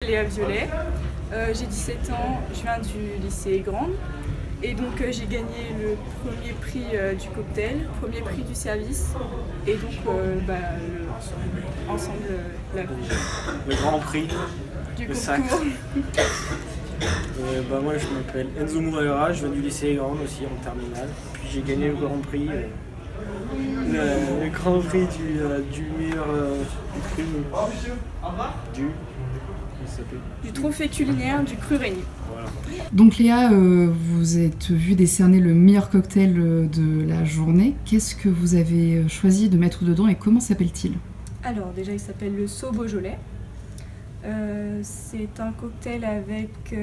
Léa Violet, j'ai 17 ans, je viens du lycée Grande et donc j'ai gagné le premier prix du cocktail, premier prix du service et donc ensemble Le grand prix du le concours. Moi je m'appelle Enzo Mourera, je viens du lycée Grande aussi en terminale. Puis j'ai gagné le grand prix, le grand prix du meilleur prix Du trophée culinaire du Cru Régnier. Voilà. Donc Léa, vous êtes vue décerner le meilleur cocktail de la journée. Qu'est-ce que vous avez choisi de mettre dedans et comment s'appelle-t-il ? Alors déjà il s'appelle le Saut Beaujolais. C'est un cocktail avec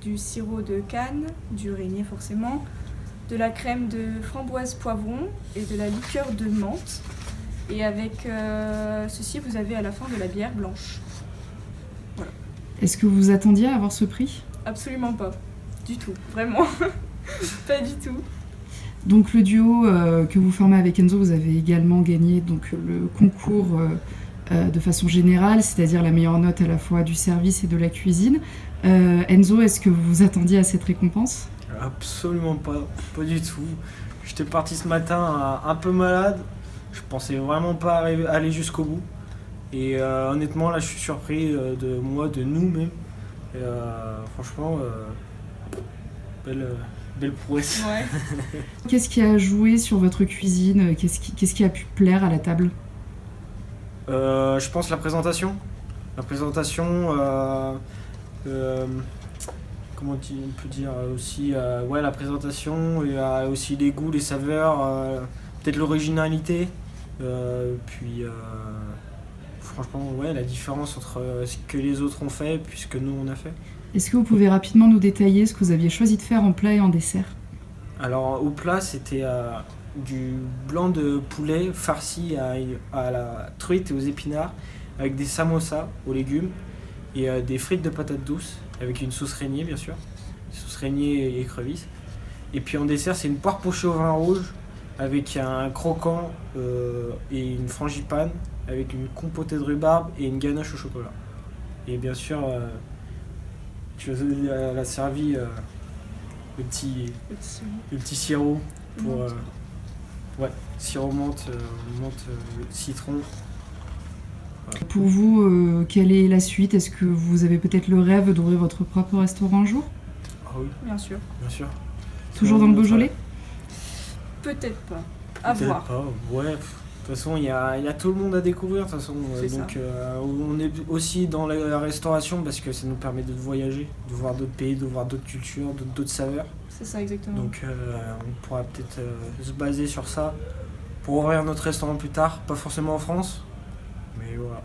du sirop de canne, du Régnier forcément, de la crème de framboise poivron et de la liqueur de menthe. Et avec ceci, vous avez à la fin de la bière blanche. Voilà. Est-ce que vous attendiez à avoir ce prix ? Absolument pas. Du tout. Vraiment. Pas du tout. Donc le duo que vous formez avec Enzo, vous avez également gagné donc, le concours de façon générale, c'est-à-dire la meilleure note à la fois du service et de la cuisine. Enzo, est-ce que vous vous attendiez à cette récompense ? Absolument pas du tout. J'étais parti ce matin un peu malade, je pensais vraiment pas aller jusqu'au bout. Et honnêtement là je suis surpris de nous même. Et, franchement, belle prouesse. Ouais. Qu'est-ce qui a joué sur votre cuisine ? Qu'est-ce qui a pu plaire à la table ? Je pense la présentation. La présentation, comment on peut dire aussi, la présentation, et aussi les goûts, les saveurs, peut-être l'originalité. Puis franchement, la différence entre ce que les autres ont fait et ce que nous on a fait. Est-ce que vous pouvez rapidement nous détailler ce que vous aviez choisi de faire en plat et en dessert ? Alors au plat, c'était du blanc de poulet farci à la truite et aux épinards, avec des samosas aux légumes et des frites de patates douces, avec une sauce Régnier bien sûr, sauce Régnier et écrevisses. Et puis en dessert, c'est une poire pochée au vin rouge, avec un croquant et une frangipane, avec une compotée de rhubarbe et une ganache au chocolat. Et bien sûr, elle a servi le petit sirop pour sirop menthe, citron. Voilà. Pour vous, quelle est la suite ? Est-ce que vous avez peut-être le rêve d'ouvrir votre propre restaurant un jour ? Ah oui, Bien sûr. bien sûr. Toujours dans le Beaujolais ? Peut-être pas. À Peut-être voir. pas, ouais. De toute façon, il y a tout le monde à découvrir. De toute façon, C'est donc on est aussi dans la restauration parce que ça nous permet de voyager, de voir d'autres pays, de voir d'autres cultures, d'autres saveurs. C'est ça exactement. Donc on pourra peut-être se baser sur ça pour ouvrir notre restaurant plus tard, pas forcément en France, mais voilà.